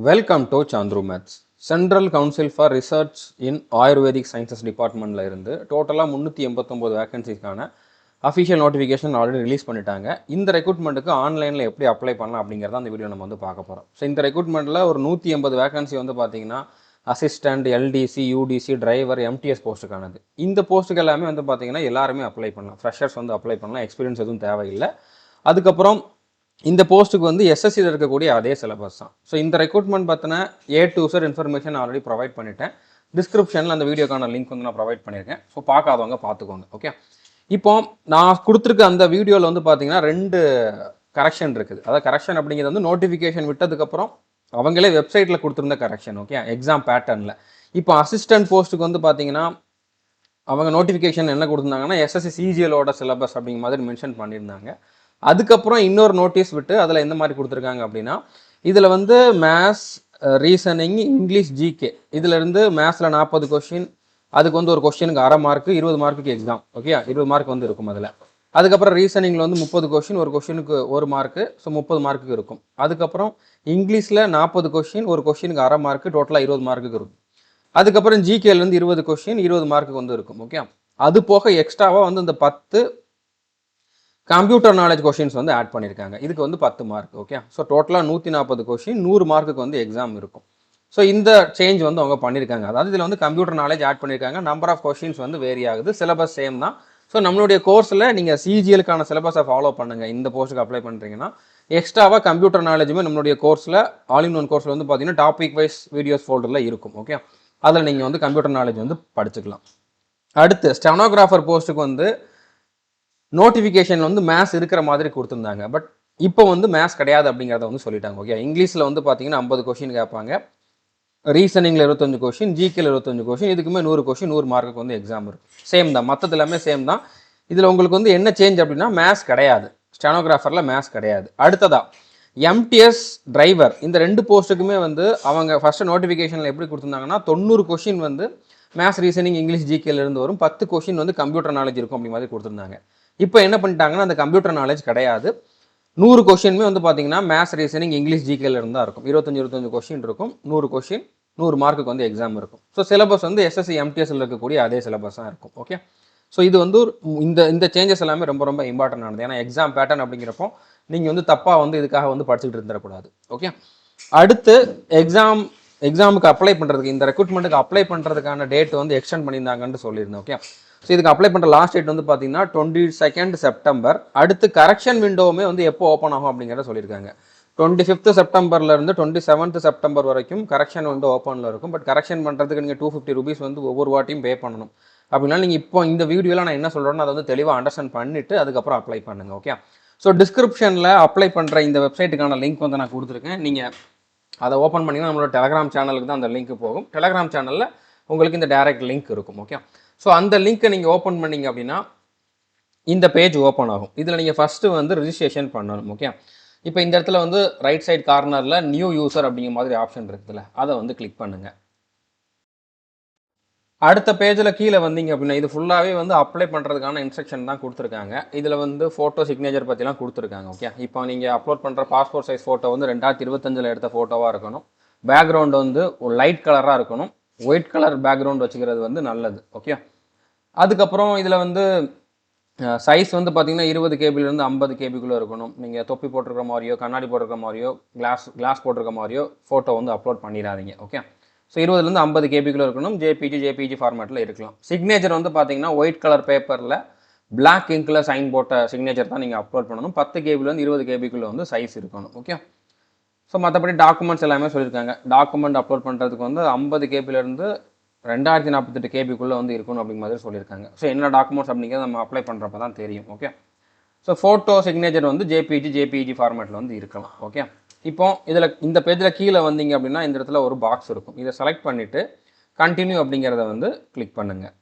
Welcome to Chandru maths. Central council for research in ayurvedic sciences டிபார்ட்மெண்ட்டில் இருந்து டோட்டலாக 389 வேகன்சிஸ்க்கான அஃபிஷியல் நோட்டிஃபிகேஷன் ஆல்ரெடி ரிலீஸ் பண்ணிட்டாங்க. இந்த ரெக்ரூட்மெண்ட்டுக்கு ஆன்லைனில் எப்படி அப்ளை பண்ணலாம் அப்படிங்கிறத அந்த வீடியோ நம்ம வந்து பார்க்க போகிறோம். ஸோ இந்த ரெக்ரூட்மெண்ட்டில் ஒரு 180 வேகன்சி வந்து பார்த்தீங்கன்னா assistant, LDC, UDC, driver, MTS போஸ்ட்டுக்கானது. இந்த போஸ்ட்டுக்கு எல்லாமே வந்து பார்த்தீங்கன்னா எல்லாருமே அப்ளை பண்ணலாம். ஃப்ரெஷர்ஸ் வந்து அப்ளை பண்ணலாம், எக்ஸ்பீரியன்ஸ் எதுவும் தேவையில்லை. அதுக்கப்புறம் இந்த போஸ்ட்டுக்கு வந்து எஸ்எஸ்சியில் இருக்கக்கூடிய அதே சிலபஸ் தான். ஸோ இந்த ரெக்ரூட்மெண்ட் பார்த்தினா A to Z information already provide பண்ணிட்டேன். டிஸ்கிரிப்ஷனில் அந்த வீடியோக்கான லிங்க் வந்து நான் ப்ரொவைட் பண்ணியிருக்கேன். ஸோ பார்க்காதவங்க பார்த்துக்கோங்க. ஓகே, இப்போ நான் கொடுத்துருக்க அந்த வீடியோவில் வந்து பார்த்தீங்கன்னா 2 கரெக்ஷன் இருக்குது. அதாவது கரெக்ஷன் அப்படிங்கிறது வந்து நோட்டிஃபிகேஷன் விட்டதுக்கப்புறம் அவங்களே வெப்சைட்டில் கொடுத்துருந்த கரெக்ஷன். ஓகே, எக்ஸாம் பேட்டர்னில். இப்போ அசிஸ்டன்ட் போஸ்ட்டுக்கு வந்து பார்த்தீங்கன்னா அவங்க நோட்டிஃபிகேஷன் என்ன கொடுத்துருந்தாங்கன்னா எஸ்எஸ்சி சிஜிஎலோட சிலபஸ் அப்படிங்கிற மாதிரி மென்ஷன் பண்ணியிருந்தாங்க. அதுக்கப்புறம் இன்னொரு நோட்டீஸ் விட்டு அதில் எந்த மாதிரி கொடுத்துருக்காங்க அப்படின்னா, இதில் வந்து மேத்ஸ், ரீசனிங், இங்கிலீஷ், ஜிகே இதிலேருந்து மேத்ஸில் 40 கொஷின், அதுக்கு வந்து ஒரு கொஷினுக்கு அரை மார்க்கு, 20 மார்க்குக்கு எக்ஸாம். ஓகே, 20 மார்க் வந்து இருக்கும் அதில். அதுக்கப்புறம் ரீசனிங்கில் வந்து 30 கொஷின், ஒரு கொஷினுக்கு 1 மார்க்கு, ஸோ 30 மார்க்குக்கு இருக்கும். அதுக்கப்புறம் இங்கிலீஷில் 40 கொஷின், ஒரு கொஷினுக்கு அரை மார்க்கு, டோட்டலாக 20 மார்க்குக்கு இருக்கும். அதுக்கப்புறம் ஜிகேலேருந்து 20 கொஷின், 20 மார்க்குக்கு வந்து இருக்கும். ஓகே, அது போக எக்ஸ்ட்ராவாக வந்து இந்த 10 கம்ப்யூட்டர் நாலேஜ் கொஷின்ஸ் வந்து ஆட் பண்ணியிருக்காங்க. இதுக்கு வந்து 10 மார்க். ஓகே, ஸோ டோட்டலாக 140 கொஷின், 100 மார்க்குக்கு வந்து எக்ஸாம் இருக்கும். ஸோ இந்த சேஞ்ச் வந்து அவங்க பண்ணியிருக்காங்க. அதாவது இதில் வந்து கம்ப்யூட்டர் நாலேஜ் ஆட் பண்ணியிருக்காங்க. நம்பர் ஆஃப் கொஷின்ஸ் வந்து வேரி ஆகுது, சிலபஸ் சேம் தான். ஸோ நம்மளுடைய கோர்ஸில் நீங்கள் சிஜிஎலுக்கான சிலபஸை ஃபாலோ பண்ணுங்கள். இந்த போஸ்ட்டுக்கு அப்ளை பண்ணுறீங்கன்னா எக்ஸ்ட்ராவாக கம்ப்யூட்டர் நாலேஜுமே நம்மளுடைய கோர்ஸில் ஆல் இன் ஒன் கோர்ஸில் வந்து பார்த்தீங்கன்னா டாபிக் வைஸ் வீடியோஸ் ஃபோல்டரில் இருக்கும். ஓகே, அதில் நீங்கள் வந்து கம்ப்யூட்டர் நாலேஜ் வந்து படிச்சுக்கலாம். அடுத்து ஸ்டெனோகிராஃபர் போஸ்ட்டுக்கு வந்து நோட்டிஃபிகேஷன் வந்து மேத்ஸ் இருக்கிற மாதிரி கொடுத்துருந்தாங்க. பட் இப்போ வந்து மேத்ஸ் கிடையாது அப்படிங்கிறத வந்து சொல்லிட்டாங்க. ஓகே, இங்கிலீஷில் வந்து பார்த்தீங்கன்னா 50 கொஷின் கேட்பாங்க, ரீசனிங்கில் 25 கொஷின், ஜிகேல 25 கொஷின், இதுக்குமே 100 கொஷின், 100 மார்க்குக்கு வந்து எக்ஸாம் இருக்கும். சேம் தான், மற்றது எல்லாமே சேம் தான். இதில் உங்களுக்கு வந்து என்ன சேஞ்ச் அப்படின்னா மேத்ஸ் கிடையாது, ஸ்டெனோகிராஃபரில் மேத்ஸ் கிடையாது. அடுத்ததா எம்டிஎஸ், டிரைவர், இந்த 2 போஸ்ட்டுக்குமே வந்து அவங்க ஃபஸ்ட்டு நோட்டிஃபிகேஷனில் எப்படி கொடுத்துருந்தாங்கன்னா 90 கொஷின் வந்து மேத்ஸ், ரீசனிங், இங்கிலீஷ், ஜிகேலேருந்து வரும், 10 கொஷின் வந்து கம்ப்யூட்டர் நாலேஜ் இருக்கும் அப்படி மாதிரி கொடுத்துருந்தாங்க. இப்போ என்ன பண்ணிட்டாங்கன்னா அந்த கம்ப்யூட்டர் நாலேஜ் கிடையாது, 100 கொஷினுமே வந்து பார்த்தீங்கன்னா மேத்ஸ், ரீசனிங், இங்கிலீஷ், ஜிகேல இருந்தால் இருக்கும். 25 கொஷின் இருக்கும், 100 கொஷின், 100 மார்க்குக்கு வந்து எக்ஸாம் இருக்கும். ஸோ சிலபஸ் வந்து எஸ்எஸ்சி எம்டிஎஸ்ல இருக்கக்கூடிய அதே சிலபஸ் தான் இருக்கும். ஓகே, ஸோ இது வந்து இந்த சேஞ்சஸ் எல்லாமே ரொம்ப ரொம்ப இம்பார்ட்டன்ட் ஆனது. ஏன்னா எக்ஸாம் பேட்டர்ன் அப்படிங்கிறப்போ நீங்கள் வந்து தப்பாக வந்து இதுக்காக வந்து படிச்சுட்டு இருந்துடக்கூடாது. ஓகே, அடுத்து எக்ஸாமுக்கு அப்ளை பண்ணுறதுக்கு, இந்த ரெக்ரூட்மெண்ட்டுக்கு அப்ளை பண்ணுறதுக்கான டேட் வந்து எக்ஸ்டெண்ட் பண்ணியிருந்தாங்கன்னு சொல்லியிருந்தேன். ஓகே, ஸோ இதுக்கு அப்ளை பண்ணுற லாஸ்ட் டேட் வந்து பார்த்தீங்கன்னா 22 செப்டம்பர். அடுத்து கரெக்ஷன் விண்டோவுமே வந்து எப்போ ஓப்பன் ஆகும் அப்படிங்கிறத சொல்லியிருக்காங்க. 25 செப்டம்பர்லேருந்து 27 செப்டம்பர் வரைக்கும் கரெக்ஷன் வந்து ஓப்பனில் இருக்கும். பட் கரெக்ஷன் பண்ணுறதுக்கு நீங்கள் 250 ருபீஸ் வந்து ஒவ்வொரு வாட்டியும் பே பண்ணணும். அப்படின்னா நீங்கள் இப்போ இந்த வீடியோவில் நான் என்ன சொல்கிறேன்னு அதை வந்து தெளிவாக அண்டர்ஸ்டாண்ட் பண்ணிவிட்டு அதுக்கப்புறம் அப்ளை பண்ணுங்கள். ஓகே, ஸோ டிஸ்கிரிப்ஷனில் அப்ளை பண்ணுற இந்த வெப்சைட்டுக்கான லிங்க் வந்து நான் கொடுத்துருக்கேன். நீங்கள் அதை ஓப்பன் பண்ணிங்கன்னா நம்மளோட டெலகிராம் சேனலுக்கு தான் அந்த லிங்க் போகும். டெலகிராம் சேனலில் உங்களுக்கு இந்த டைரக்ட் லிங்க் இருக்கும். ஓகே, ஸோ அந்த லிங்க்கை நீங்கள் ஓப்பன் பண்ணிங்க அப்படின்னா இந்த பேஜ் ஓப்பன் ஆகும். இதில் நீங்கள் ஃபஸ்ட்டு வந்து ரிஜிஸ்ட்ரேஷன் பண்ணணும். ஓகே, இப்போ இந்த இடத்துல வந்து ரைட் சைட் கார்னரில் நியூ யூசர் அப்படிங்கிற மாதிரி ஆப்ஷன் இருக்குதுல்ல, அதை வந்து கிளிக் பண்ணுங்கள். அடுத்த பேஜில் கீழே வந்தீங்க அப்படின்னா இது ஃபுல்லாகவே வந்து அப்ளை பண்ணுறதுக்கான இன்ஸ்ட்ரக்ஷன் தான் கொடுத்துருக்காங்க. இதில் வந்து ஃபோட்டோ, சிக்னேச்சர் பற்றிலாம் கொடுத்துருக்காங்க. ஓகே, இப்போ நீங்கள் அப்லோட் பண்ணுற பாஸ்போர்ட் சைஸ் ஃபோட்டோ வந்து 2025 எடுத்த ஃபோட்டோவாக இருக்கணும். பேக்ரவுண்டு வந்து ஒரு லைட் கலராக இருக்கணும். ஒயிட் கலர் பேக்ரவுண்ட் வச்சுக்கிறது வந்து நல்லது. ஓகே, அதுக்கப்புறம் இதில் வந்து சைஸ் வந்து பார்த்தீங்கன்னா 20 கேபிலேருந்து 50 கேபிக்குள்ளே இருக்கணும். நீங்கள் தொப்பி போட்டிருக்கிற மாதிரியோ, கண்ணாடி போட்டிருக்கிற மாதிரியோ, கிளாஸ் போட்டிருக்க மாதிரியோ ஃபோட்டோ வந்து அப்லோட் பண்ணிடாதீங்க. ஓகே, ஸோ 20லேருந்து 50 கேபிக்குள்ளே இருக்கணும். ஜேபிஜி ஃபார்மேட்டில் இருக்கலாம். சிக்னேச்சர் வந்து பார்த்தீங்கன்னா ஒயிட் கலர் பேப்பரில் பிளாக் இங்கில் சைன் போட்ட சிக்னேச்சர் தான் நீங்கள் அப்லோட் பண்ணணும். 10 கேபிலேருந்து 20 கேபிக்குள்ளே வந்து சைஸ் இருக்கணும். ஓகே, ஸோ மற்றபடி டாக்குமெண்ட்ஸ் எல்லாமே சொல்லியிருக்காங்க. டாக்குமெண்ட் அப்லோட் பண்ணுறதுக்கு வந்து 50 கேபிலேருந்து 2048 கேபிக்குள்ளே வந்து இருக்கணும் அப்படிங்கிற மாதிரி சொல்லியிருக்காங்க. ஸோ என்ன டாக்குமெண்ட்ஸ் அப்படிங்கிறது நம்ம அப்ளை பண்ணுறப்ப தான் தெரியும். ஓகே, ஸோ ஃபோட்டோ, சிக்னேச்சர் வந்து ஜேபிஜி ஃபார்மேட்டில் வந்து இருக்கலாம். ஓகே, இப்போ இதில் இந்த பேஜில் கீழே வந்தீங்க அப்படின்னா இந்த இடத்துல ஒரு பாக்ஸ் இருக்கும். இதை செலக்ட் பண்ணிவிட்டு கண்டினியூ அப்படிங்கிறத வந்து கிளிக் பண்ணுங்கள்.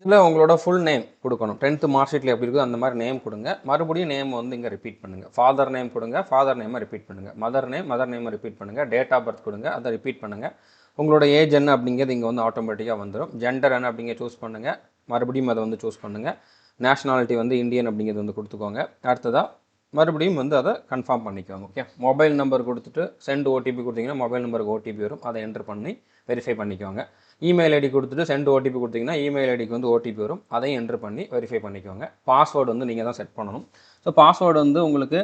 இதில் உங்களோட ஃபுல் நேம் கொடுக்கணும். 10th மார்க் ஷீட்டில் எப்படி இருக்கோ அந்த மாதிரி நேம் கொடுங்க. மறுபடியும் நேம் வந்து இங்கே ரிப்பீட் பண்ணுங்கள். ஃபாதர் நேம் கொடுங்க, ஃபாதர் நேமை ரிப்பீட் பண்ணுங்கள். மதர் நேமை ரிப்பீட் பண்ணுங்கள். டேட் ஆஃப் பர்த் கொடுங்க, அதை ரிப்பீட் பண்ணுங்கள். உங்களோட ஏஜ் என்ன அப்படிங்கிறது இங்கே வந்து ஆட்டோமேட்டிக்காக வந்துடும். ஜெண்டர் என்ன அப்படிங்க சூஸ் பண்ணுங்கள். மறுபடியும் அதை வந்து சூஸ் பண்ணுங்கள். நேஷ்னாலிட்டி வந்து இந்தியன் அப்படிங்கிறது வந்து கொடுத்துக்கோங்க. அடுத்ததாக மறுபடியும் வந்து அதை கன்ஃபார்ம் பண்ணிக்கோங்க. ஓகே, மொபைல் நம்பர் கொடுத்துட்டு சென்ட் ஓடிபி கொடுத்தீங்கன்னா மொபைல் நம்பருக்கு ஓடிபி வரும், அதை என்ட்ரு பண்ணி வெரிஃபை பண்ணிக்கோங்க. இமெயில் ஐடி கொடுத்துட்டு சென்ட் ஓடிபி கொடுத்தீங்கன்னா இமெயில் ஐடிக்கு வந்து ஓடிபி வரும், அதையும் என்ட்ரு பண்ணி வெரிஃபை பண்ணிக்கோங்க. பாஸ்வேர்டு வந்து நீங்கள் தான் செட் பண்ணணும். ஸோ பாஸ்வேர்டு வந்து உங்களுக்கு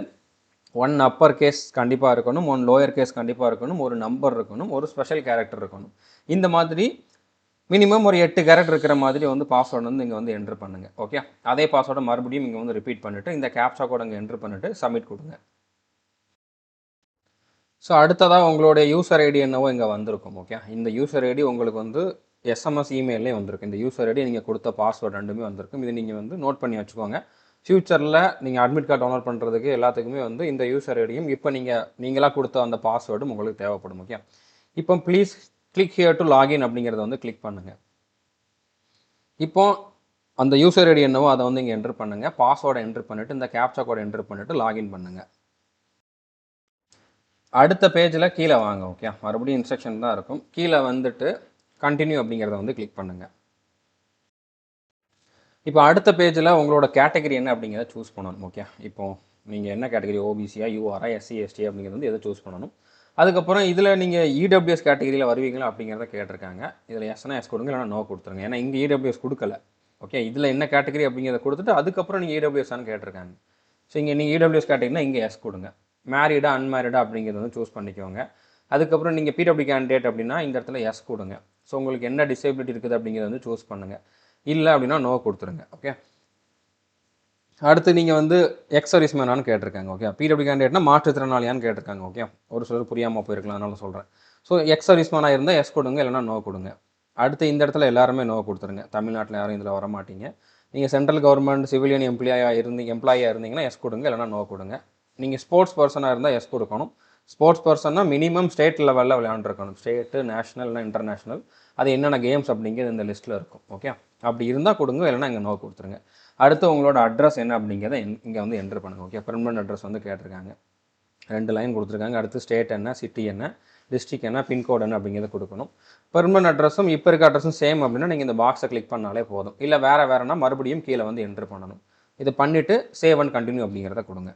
1 அப்பர் கேஸ் கண்டிப்பாக இருக்கணும், 1 லோயர் கேஸ் கண்டிப்பாக இருக்கணும், ஒரு நம்பர் இருக்கணும், ஒரு ஸ்பெஷல் கேரக்டர் இருக்கணும். இந்த மாதிரி மினிமம் ஒரு 8 கேரக்டர் இருக்கிற மாதிரி வந்து பாஸ்வேர்டு வந்து இங்கே வந்து என்ட்ரு பண்ணுங்கள். ஓகே, அதே பாஸ்வேர்டை மறுபடியும் இங்கே வந்து ரிப்பீட் பண்ணிவிட்டு இந்த கேப்சா கோட் அங்கே என்ட்ரு பண்ணிவிட்டு சப்மிட் கொடுங்க. ஸோ அடுத்ததாக உங்களுடைய யூசர் ஐடி என்னவோ இங்கே வந்திருக்கும். ஓகே, இந்த யூசர் ஐடி உங்களுக்கு வந்து எஸ்எம்எஸ் இமெயிலே வந்திருக்கு. இந்த யூசர் ஐடி நீங்கள் கொடுத்த பாஸ்வேர்டு ரெண்டுமே வந்திருக்கும். இது நீங்கள் வந்து நோட் பண்ணி வச்சுக்கோங்க. ஃப்யூச்சரில் நீங்கள் அட்மிட் கார்டு டவுன்லோட் பண்ணுறதுக்கு எல்லாத்துக்குமே வந்து இந்த யூசர் ஐடியும் இப்போ நீங்களாக கொடுத்த அந்த பாஸ்வேர்டும் உங்களுக்கு தேவைப்படும். ஓகே, இப்போ please click here to login அப்படிங்கிறத வந்து கிளிக் பண்ணுங்கள். இப்போ அந்த யூசர் ஐடி என்னவோ அதை வந்து இங்கே என்ட்ரு பண்ணுங்கள். பாஸ்வேர்டை என்ட்ரு பண்ணிவிட்டு இந்த கேப்சா கோடை என்ட்ரு பண்ணிவிட்டு லாகின் பண்ணுங்கள். அடுத்த பேஜில் கீழே வாங்க. ஓகே, மறுபடியும் இன்ஸ்ட்ரக்ஷன் தான் இருக்கும். கீழே வந்துட்டு கண்டினியூ அப்படிங்கிறத வந்து கிளிக் பண்ணுங்கள். இப்போ அடுத்த பேஜில் உங்களோட கேட்டகரி என்ன அப்படிங்கிறத சூஸ் பண்ணணும். ஓகே, இப்போது நீங்கள் என்ன கேட்டகரி, ஓபிசியா, யூஆரா, எஸ்சி, எஸ்டி அப்படிங்கிறது வந்து எதை சூஸ் பண்ணணும். அதுக்கப்புறம் இதில் நீங்கள் இடபிள்யூஎஸ் கேட்டகரியில் வருவீங்களா அப்படிங்கிறத கேட்டிருக்காங்க. இதில் எஸ்னா எஸ் கொடுங்க, இல்லைனா நோ கொடுத்துருங்க. ஏன்னா இங்கே இடபிள்யூஎஸ் கொடுக்கல. ஓகே, இதில் என்ன கேட்டகரி அப்படிங்கிறத கொடுத்துட்டு அதுக்கப்புறம் நீங்கள் இடபிள்யூஎஸ்ஸான்னு கேட்டிருக்காங்க. ஸோ இங்கே நீங்கள் இடபிள்யூஎஸ் கேட்டகரினா இங்கே எஸ் கொடுங்க. மேரிடா அன்மேரிடா அப்படிங்கிறது வந்து சூஸ் பண்ணிக்கோங்க. அதுக்கப்புறம் நீங்கள் பிடபிள்யூ கேண்டிடேட் அப்படின்னா இந்த இடத்துல எஸ் கொடுங்க. ஸோ உங்களுக்கு என்ன டிசேபிலிட்டி இருக்குது அப்படிங்கிறத வந்து சூஸ் பண்ணுங்கள். இல்லை அப்படின்னா நோ கொடுத்துருங்க. ஓகே, அடுத்து நீங்கள் வந்து எக்ஸ் சர்வீஸ்மேனானு கேட்டிருக்காங்க. ஓகே, பிடபிள்யூ கேண்டிடேட்னா மாற்றுத்திறனாளியான்னு கேட்டிருக்காங்க. ஓகே, ஒரு சிலர் புரியாமல் போயிருக்கலாம், அதனால சொல்கிறேன். ஸோ எக்ஸ் சர்வீஸ்மேனாக இருந்தால் எஸ் கொடுங்க, இல்லைனா நோ கொடுங்க. அடுத்து இந்த இடத்துல எல்லாருமே நோ கொடுத்துருங்க. தமிழ்நாட்டில் யாரும் இதில் வர மாட்டீங்க. நீங்கள் சென்ட்ரல் கவர்மெண்ட் சிவிலியன் எம்ப்ளாயாக இருந்தீங்கன்னா எஸ் கொடுங்க, இல்லைனா நோ கொடுங்க. நீங்கள் ஸ்போர்ட்ஸ் பர்சனாக இருந்தால் எஸ் கொடுக்கணும். ஸ்போர்ட்ஸ் பர்சன்னா மினிமம் ஸ்டேட் லெவலில் விளையாண்டுருக்கணும். ஸ்டேட்டு, நேஷனல், இல்லைனா இன்டர்நேஷ்னல், அது என்னென்ன கேம்ஸ் அப்படிங்கிறது இந்த லிஸ்ட்டில் இருக்கும். ஓகே, அப்படி இருந்தால் கொடுங்க, இல்லைனா இங்கே நோ கொடுத்துருங்க. அடுத்து உங்களோட அட்ரஸ் என்ன அப்படிங்கிறத இங்கே வந்து என்ட்ரு பண்ணுங்கள். ஓகே, பெர்மனன்ட் அட்ரஸ் வந்து கேட்டிருக்காங்க. 2 லைன் கொடுத்துருக்காங்க. அடுத்து ஸ்டேட் என்ன, சிட்டி என்ன, டிஸ்ட்ரிக்ட் என்ன, பின்கோடு என்ன அப்படிங்கிறத கொடுக்கணும். பெர்மனன்ட் அட்ரஸும் இப்போ இருக்க அட்ரஸும் சேம் அப்படின்னா நீங்கள் இந்த பாக்ஸை கிளிக் பண்ணாலே போதும். இல்லை வேறுனா மறுபடியும் கீழே வந்து என்ட்ரு பண்ணணும். இதை பண்ணிவிட்டு சேவ் அண்ட் கண்டினியூ அப்படிங்கிறத கொடுங்க.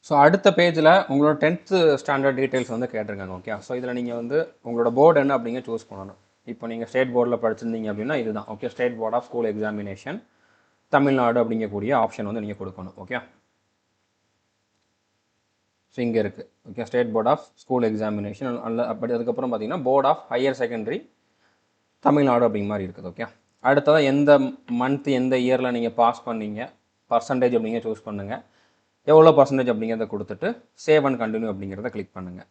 ஸோ அடுத்த பேஜில் உங்களோட 10th ஸ்டாண்டர்ட் டீட்டெயில்ஸ் வந்து கேட்டிருக்காங்க. ஓகே, ஸோ இதில் நீங்கள் வந்து உங்களோட போர்டு என்ன அப்படிங்க சூஸ் பண்ணணும். இப்போ நீங்கள் ஸ்டேட் போர்டில் படிச்சிருந்தீங்க அப்படின்னா இதுதான். Okay, state board of school examination Tamil Nadu அப்படிங்கக்கூடிய ஆப்ஷன் வந்து நீங்கள் கொடுக்கணும். ஓகே, ஸோ இங்கே இருக்குது. Okay, state board of school examination அப்படி அதுக்கப்புறம் பார்த்தீங்கன்னா board of higher secondary Tamil Nadu அப்படிங்கிற மாதிரி இருக்குது. ஓகே, அடுத்ததாக எந்த மந்த் எந்த இயரில் நீங்கள் பாஸ் பண்ணீங்க, பர்சன்டேஜ் அப்படிங்க சூஸ் பண்ணுங்கள். எவ்வளோ பர்சன்டேஜ் அப்படிங்கிறத கொடுத்துட்டு சேவ் அண்ட் கண்டினியூ அப்படிங்கிறத கிளிக் பண்ணுங்கள்.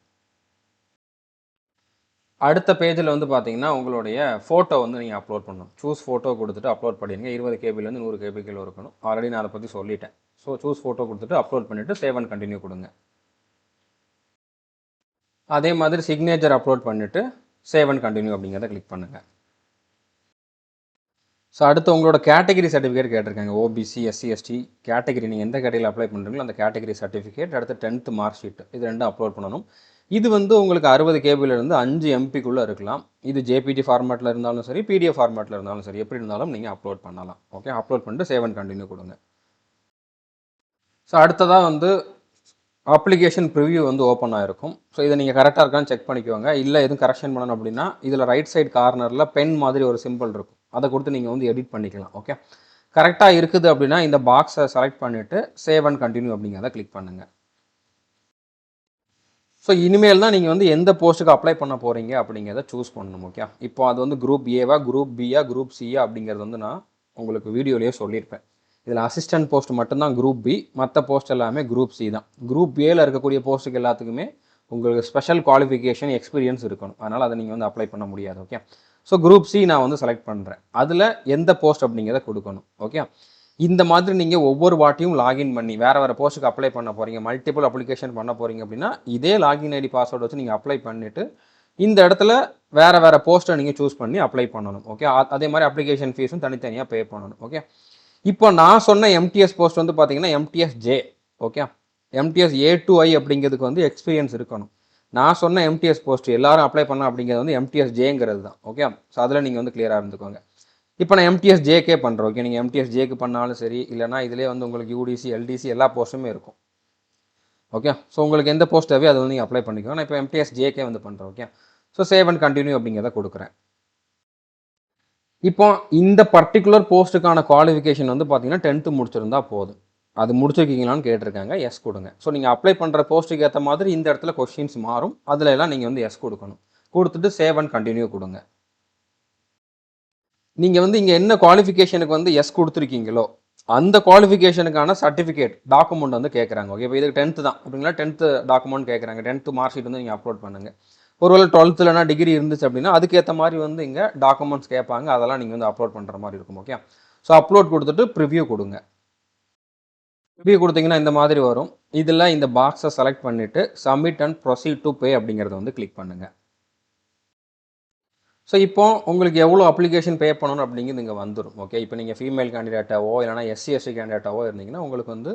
அடுத்த பேஜில் வந்து பார்த்தீங்கன்னா உங்களுடைய ஃபோட்டோ வந்து நீங்கள் அப்லோட் பண்ணணும். சூஸ் ஃபோட்டோ கொடுத்துட்டு அப்லோட் பண்ணிடுங்க. 20 கேபிலேருந்து 100 கேபிக்குள்ள இருக்கணும். ஆல்ரெடி நான் அதை பற்றி சொல்லிட்டேன். ஸோ சூஸ் ஃபோட்டோ கொடுத்துட்டு அப்லோட் பண்ணிவிட்டு சேவ் அண்ட் கண்டினியூ கொடுங்க. அதே மாதிரி சிக்னேச்சர் அப்லோட் பண்ணிவிட்டு சேவ் அண்ட் கண்டினியூ அப்படிங்கிறத கிளிக் பண்ணுங்கள். ஸோ அடுத்து உங்களோட கேட்டகரி சர்டிஃபிகேட் கேட்டிருக்காங்க. ஓபிசி, எஸ்சி, எஸ்டி கேட்டகரி நீங்கள் எந்த கேட்டகரியில் அப்ளை பண்ணுறீங்களோ அந்த கேட்டகரி சர்டிஃபிகேட், அடுத்து 10th மார்க் ஷீட், இது ரெண்டும் அப்லோட் பண்ணணும். இது வந்து உங்களுக்கு 60 கேபிலேருந்து 5 எம்பிக்குள்ளே இருக்கலாம். இது ஜேபிஜி ஃபார்மேட்டில் இருந்தாலும் சரி, பிடிஎஃப் ஃபார்மேட்டில் இருந்தாலும் சரி, எப்படி இருந்தாலும் நீங்கள் அப்லோட் பண்ணலாம். ஓகே, அப்லோட் பண்ணிட்டு சேவ் அண்ட் கண்டினியூ கொடுங்க. ஸோ அடுத்ததாக வந்து அப்ளிகேஷன் ப்ரிவ்யூ வந்து ஓப்பன் ஆகிருக்கும். ஸோ இதை நீங்கள் கரெக்டாக இருக்கான்னு செக் பண்ணிக்கோங்க. இல்லை எதுவும் கரெக்ஷன் பண்ணணும் அப்படின்னா இதில் ரைட் சைட் கார்னரில் பென் மாதிரி ஒரு சிம்பிள் இருக்கும், அதை கொடுத்து நீங்கள் வந்து எடிட் பண்ணிக்கலாம். ஓகே, கரெக்டாக இருக்குது அப்படின்னா இந்த பாக்ஸை செலக்ட் பண்ணிவிட்டு சேவ் அண்ட் கண்டினியூ அப்படிங்கிறத கிளிக் பண்ணுங்கள். ஸோ இனிமேல் தான் நீங்கள் வந்து எந்த போஸ்ட்டுக்கு அப்ளை பண்ண போகிறீங்க அப்படிங்கிறத சூஸ் பண்ணணும். ஓகே, இப்போ அது வந்து குரூப் ஏவா, குரூப் பியா, குரூப் சியா அப்படிங்கிறது வந்து நான் உங்களுக்கு வீடியோலேயே சொல்லியிருப்பேன். இதில் அசிஸ்டன்ட் போஸ்ட் மட்டும்தான் குரூப் பி, மற்ற போஸ்ட் எல்லாமே குரூப் சி தான். குரூப் ஏல இருக்கக்கூடிய போஸ்ட்டுக்கு எல்லாத்துக்குமே உங்களுக்கு ஸ்பெஷல் குவாலிஃபிகேஷன் எக்ஸ்பீரியன்ஸ் இருக்கணும். அதனால் அதை நீங்கள் வந்து அப்ளை பண்ண முடியாது. ஓகே, ஸோ குரூப் சி நான் வந்து செலக்ட் பண்ணுறேன். அதில் எந்த போஸ்ட் அப்படிங்கிறத கொடுக்கணும். ஓகே, இந்த மாதிரி நீங்கள் ஒவ்வொரு வாட்டியும் லாகின் பண்ணி வேறு போஸ்ட்டுக்கு அப்ளை பண்ண போகிறீங்க, மல்டிபிள் அப்ளிகேஷன் பண்ண போகிறீங்க அப்படின்னா இதே லாகின் ஐடி பாஸ்வேர்டு வச்சு நீங்கள் அப்ளை பண்ணிவிட்டு இந்த இடத்துல வேறு போஸ்ட்டை நீங்கள் சூஸ் பண்ணி அப்ளை பண்ணணும். ஓகே, அதே மாதிரி அப்ளிகேஷன் ஃபீஸும் தனித்தனியாக பே பண்ணணும். ஓகே, இப்போ நான் சொன்ன எம்டிஎஸ் போஸ்ட் வந்து பார்த்தீங்கன்னா MTS J. Okay, MTS A to I அப்படிங்கிறதுக்கு வந்து எக்ஸ்பீரியன்ஸ் இருக்கணும். நான் சொன்ன எம்டிஎஸ் போஸ்ட் எல்லாரும் அப்ளை பண்ணலாம் அப்படிங்கிறது வந்து எம்டிஎஸ் ஜேங்கிறது தான். ஓகே, ஸோ அதில் நீங்கள் வந்து கிளியராக இருந்துக்கோங்க. இப்போ நான் எம்டிஎஸ் ஜேகே பண்ணுறேன். ஓகே, நீங்கள் எம்டிஎஸ் ஜேக்கு பண்ணாலும் சரி, இல்லைனா இதிலே வந்து உங்களுக்கு யூடிசி எல்டிசி எல்லா போஸ்ட்டுமே இருக்கும். ஓகே, ஸோ உங்களுக்கு எந்த போஸ்ட் தேவையோ அதை வந்து நீங்கள் அப்ளை பண்ணிக்கோ. நான் இப்போ எம்டிஎஸ் ஜேகே வந்து பண்ணுறேன். Okay, so save and continue அப்படிங்கிறத கொடுக்குறேன். இப்போ இந்த பர்டிகுலர் போஸ்ட்டுக்கான குவாலிஃபிகேஷன் வந்து பார்த்தீங்கன்னா 10th முடிச்சிருந்தா போதும். அது முடிச்சிருக்கீங்களான்னு கேட்டிருக்காங்க. எஸ் கொடுங்க. ஸோ நீங்கள் அப்ளை பண்ணுற போஸ்ட்டுக்கு ஏற்ற மாதிரி இந்த இடத்துல கொஸ்டின்ஸ் மாறும். அதில் எல்லாம் நீங்கள் வந்து எஸ் கொடுக்கணும். கொடுத்துட்டு சேவ் அண்ட் கண்டினியூ கொடுங்க. நீங்கள் வந்து இங்கே என்ன குவாலிஃபிகேஷனுக்கு வந்து எஸ் கொடுத்துருக்கீங்களோ அந்த குவாலிஃபிகேஷனுக்கான சர்டிஃபிகேட் டாக்குமெண்ட் வந்து கேட்குறாங்க. ஓகே, இப்போ இதுக்கு 10th தான் அப்படிங்களா, 10th டாக்குமெண்ட் கேட்குறாங்க. 10th மார்க் ஷீட் வந்து நீங்கள் அப்லோட் பண்ணுங்கள். ஒருவேளை 12th டிகிரி இருந்துச்சு அப்படின்னா அதுக்கேற்ற மாதிரி வந்து இங்கே டாக்குமெண்ட்ஸ் கேட்பாங்க. அதெல்லாம் நீங்கள் வந்து அப்லோட் பண்ணுற மாதிரி இருக்கும். ஓகே, ஸோ அப்லோட் கொடுத்துட்டு ப்ரிவ்யூ கொடுங்க. ப்ரிவ்யூ கொடுத்தீங்கன்னா இந்த மாதிரி வரும். இதில் இந்த பாக்ஸை செலக்ட் பண்ணிவிட்டு submit and proceed to pay அப்படிங்கிறத வந்து கிளிக் பண்ணுங்கள். ஸோ இப்போ உங்களுக்கு எவ்வளோ அப்ளிகேஷன் பே பண்ணணும் அப்படிங்கிறது இங்கே வந்துடும். ஓகே, இப்போ நீங்கள் ஃபீமேல் கேண்டிடேட்டாவோ இல்லைனா எஸ்சி கேண்டிடேட்டாவோ இருந்தீங்கன்னா உங்களுக்கு வந்து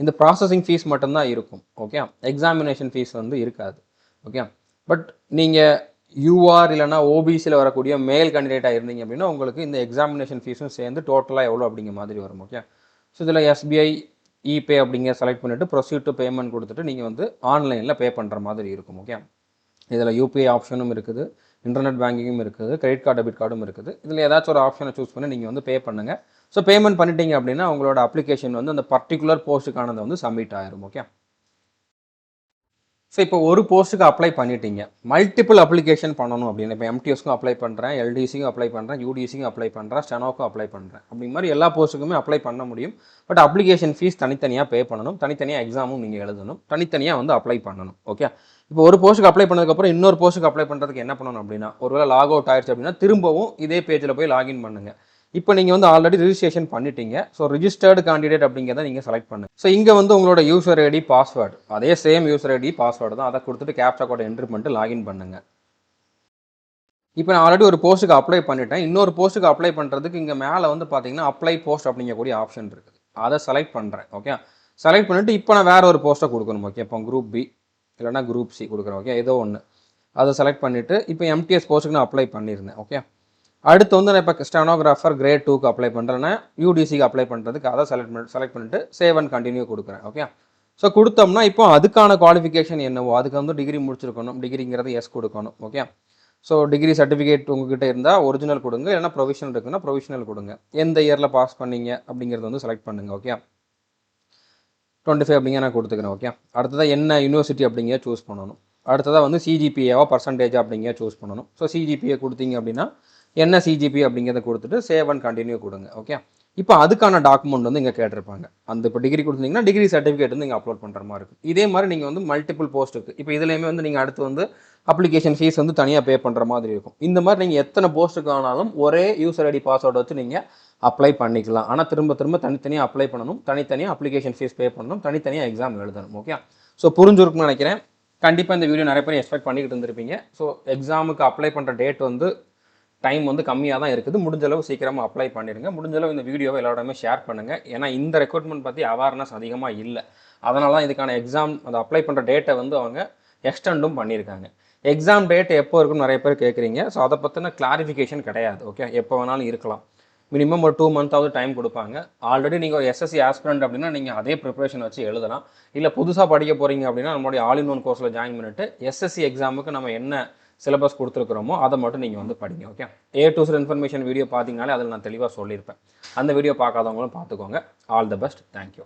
இந்த ப்ராசஸிங் ஃபீஸ் மட்டும்தான் இருக்கும். ஓகே, எக்ஸாமினேஷன் ஃபீஸ் வந்து இருக்காது. ஓகே, பட் நீங்கள் யூஆர் இல்லைனா ஓபிசியில் வரக்கூடிய மேல் கேண்டிடேட்டாக இருந்தீங்க அப்படின்னா உங்களுக்கு இந்த எக்ஸாமினேஷன் ஃபீஸும் சேர்ந்து டோட்டலாக எவ்வளோ அப்படிங்கிற மாதிரி வரும். ஓகே, ஸோ இதில் எஸ்பிஐ இபே அப்படிங்கிற செலக்ட் பண்ணிவிட்டு ப்ரொசீட் டு பேமெண்ட் கொடுத்துட்டு நீங்கள் வந்து ஆன்லைனில் பே பண்ணுற மாதிரி இருக்கும். ஓகே, இதில் யூபிஐ ஆப்ஷனும் இருக்குது, இன்டர்நெட் பேங்கிங்கும் இருக்குது, கிரெடிட் கார்டு டெபிட் கார்டும் இருக்குது. இதில் ஏதாச்சும் ஒரு ஆப்ஷனை சூஸ் பண்ணி நீங்கள் வந்து பே பண்ணுங்கள். ஸோ பேமெண்ட் பண்ணிட்டீங்க அப்படின்னா உங்களோட அப்ளிகேஷன் வந்து அந்த பர்டிகுலர் போஸ்ட்டுக்கானது வந்து சப்மிட் ஆயிரும். ஓகே, ஸோ இப்போ ஒரு போஸ்ட்டுக்கு அப்ளை பண்ணிட்டீங்க, மல்டிபிள் அப்ளிகேஷன் பண்ணணும் அப்படின்னு இப்போ எம்டிஎஸ்க்கும் அப்ளை பண்ணுறேன், எல்டிசிக்கும் அப்ளை பண்ணுறேன், யூடிசிக்கும் அப்ளை பண்ணுறேன், ஸ்டெனோக்கும் அப்ளை பண்ணுறேன். அப்படி மாதிரி எல்லா போஸ்ட்டுக்குமே அப்ளை பண்ண முடியும். பட் அப்ளிகேஷன் ஃபீஸ் தனித்தனியாக பே பண்ணணும், தனித்தனியாக எக்ஸாமும் நீங்கள் எழுதணும், தனித்தனியாக வந்து அப்ளை பண்ணணும். ஓகே, இப்போ ஒரு போஸ்ட்டுக்கு அப்ளை பண்ணதுக்கப்புறம் இன்னொரு போஸ்ட்டுக்கு அப்ளை பண்ணுறதுக்கு என்ன பண்ணணும் அப்படின்னா, ஒருவேளை லாக் அவுட் ஆயிடுச்சு அப்படின்னா திரும்பவும் இதே பேஜில் போய் லாகின் பண்ணுங்கள். இப்போ நீங்கள் வந்து ஆல்ரெடி ரிஜிஸ்ட்ரேஷன் பண்ணிட்டீங்க. ஸோ ரிஜிஸ்டர்டு கேண்டிடேட் அப்படிங்கிறத நீங்கள் செலக்ட் பண்ணுங்கள். ஸோ இங்கே வந்து உங்களோட யூசர் ஐடி பாஸ்வேர்டு அதே சேம் யூசர் ஐடி பாஸ்வேர்டு தான், அதை கொடுத்துட்டு கேப்சா கோடை என்ட்ரி பண்ணிட்டு லாகின் பண்ணுங்கள். இப்போ நான் ஆல்ரெடி ஒரு போஸ்ட்டுக்கு அப்ளை பண்ணிட்டேன். இன்னொரு போஸ்ட்டுக்கு அப்ளை பண்ணுறதுக்கு இங்கே மேலே வந்து பார்த்தீங்கன்னா அப்ளை போஸ்ட் அப்படிங்கக்கூடிய ஆப்ஷன் இருக்குது. அதை செலக்ட் பண்ணுறேன். ஓகே, செலக்ட் பண்ணிவிட்டு இப்போ நான் வேறு ஒரு போஸ்ட்டை கொடுக்கணும். ஓகே, இப்போ குரூப் பி இல்லைனா குரூப் சி கொடுக்குறேன். ஓகே, ஏதோ ஒன்று அதை செலக்ட் பண்ணிவிட்டு இப்போ எம்டிஎஸ் போஸ்ட்டுக்கு நான் அப்ளை பண்ணியிருந்தேன். ஓகே, அடுத்து வந்து நான் இப்போ ஸ்டெனோகிராஃபர் கிரேட் 2க்கு அப்ளை பண்ணுறேன்னா யூடிசிக்கு அப்ளை பண்ணுறதுக்கு அதை செலக்ட் பண்ணிட்டு சேவ் அண்ட் கண்டினியூ கொடுக்குறேன். ஓகே, ஸோ கொடுத்தோம்னா இப்போ அதுக்கான குவாலிஃபிகேஷன் என்னவோ அதுக்கு வந்து டிகிரி முடிச்சிருக்கணும். டிகிரிங்கிறது எஸ் கொடுக்கணும். ஓகே, ஸோ டிகிரி சர்டிஃபிகேட் உங்ககிட்ட இருந்தால் ஒரிஜினல் கொடுங்க, இல்லைனா ப்ரொவிஷனல் இருக்குன்னா ப்ரொவிஷனல் கொடுங்க. எந்த இயரில் பாஸ் பண்ணீங்க அப்படிங்கிறது வந்து செலக்ட் பண்ணுங்கள். ஓகே, 25 அப்படிங்க நான் கொடுத்துக்கிறேன். ஓகே, அடுத்ததாக என்ன யூனிவர்சிட்டி அப்படிங்கிற சூஸ் பண்ணணும். அடுத்ததாக வந்து சிஜிபிஏவா பர்சன்டேஜ் அப்படிங்கிற சூஸ் பண்ணணும். ஸோ சிஜிபிஏ கொடுத்தீங்க அப்படின்னா என்ன சிஜிபி அப்படிங்கிறத கொடுத்துட்டு சேவ் அண்ட் கண்டினியூ கொடுங்க. ஓகே, இப்போ அதுக்கான டாக்குமெண்ட் வந்து இங்கே கேட்டிருப்பாங்க. அந்த இப்போ டிகிரி கொடுத்தீங்கன்னா டிகிரி சர்டிஃபிகேட் வந்து நீங்கள் அப்லோட் பண்ணுற மாதிரி இருக்கும். இதே மாதிரி நீங்கள் வந்து மல்டிபிள் போஸ்ட்டுக்கு இப்போ இதுலேயுமே வந்து நீங்கள் அடுத்து வந்து அப்ளிகேஷன் ஃபீஸ் வந்து தனியாக பே பண்ணுற மாதிரி இருக்கும். இந்த மாதிரி நீங்கள் எத்தனை போஸ்ட்டுக்கு ஆனாலும் ஒரே யூசர் ஐடி பாஸ்வேர்டு வச்சு நீங்கள் அப்ளை பண்ணிக்கலாம். ஆனால் திரும்ப தனித்தனியாக அப்ளை பண்ணணும், தனித்தனியாக அப்ளிகேஷன் ஃபீஸ் பே பண்ணணும், தனித்தனியாக எக்ஸாம் எழுதணும். ஓகே, ஸோ புரிஞ்சிருக்குன்னு நினைக்கிறேன். கண்டிப்பாக இந்த வீடியோ நிறைய பேர் எக்ஸ்பெக்ட் பண்ணிக்கிட்டு இருந்திருப்பீங்க. ஸோ எக்ஸாமுக்கு அப்ளை பண்ணுற டேட் வந்து டைம் வந்து கம்மியாக தான் இருக்குது. முடிஞ்சளவு சீக்கிரமாக அப்ளை பண்ணிடுங்க. முடிஞ்சளவு இந்த வீடியோவை எல்லாரோடமே ஷேர் பண்ணுங்கள். ஏன்னா இந்த ரெக்ரூட்மெண்ட் பற்றி அவேர்னஸ் அதிகமாக இல்லை. அதனால தான் இதுக்கான எக்ஸாம் அதை அப்ளை பண்ணுற டேட்டை வந்து அவங்க எக்ஸ்டெண்டும் பண்ணியிருக்காங்க. எக்ஸாம் டேட் எப்போ இருக்குன்னு நிறைய பேர் கேட்குறீங்க. ஸோ அதை பற்றின கிளாரிஃபிகேஷன் கிடையாது. ஓகே, எப்போ வேணாலும் இருக்கலாம். மினிமம் ஒரு 2 மந்த்தாவது டைம் கொடுப்பாங்க. ஆல்ரெடி நீங்கள் ஒரு எஸ்எஸ்சி ஆஸ்பிரண்ட் அப்படின்னா நீங்கள் அதே ப்ரிப்பரேஷன் வச்சு எழுதலாம். இல்லை புதுசாக படிக்க போகிறீங்க அப்படின்னா நம்மளுடைய ஆல் இன் ஒன் கோர்ஸில் ஜாயின் பண்ணிவிட்டு எஸ்எஸ்சி எக்ஸாமுக்கு நம்ம என்ன சிலபஸ் கொடுத்துருக்குறோமோ அதை மட்டும் நீங்கள் வந்து படிங்க. Okay, A to Z information video பார்த்தீங்கனாலே அதில் நான் தெளிவாக சொல்லியிருப்பேன். அந்த வீடியோ பார்க்காதவங்களும் பார்த்துக்கோங்க. All the best. தேங்க்யூ.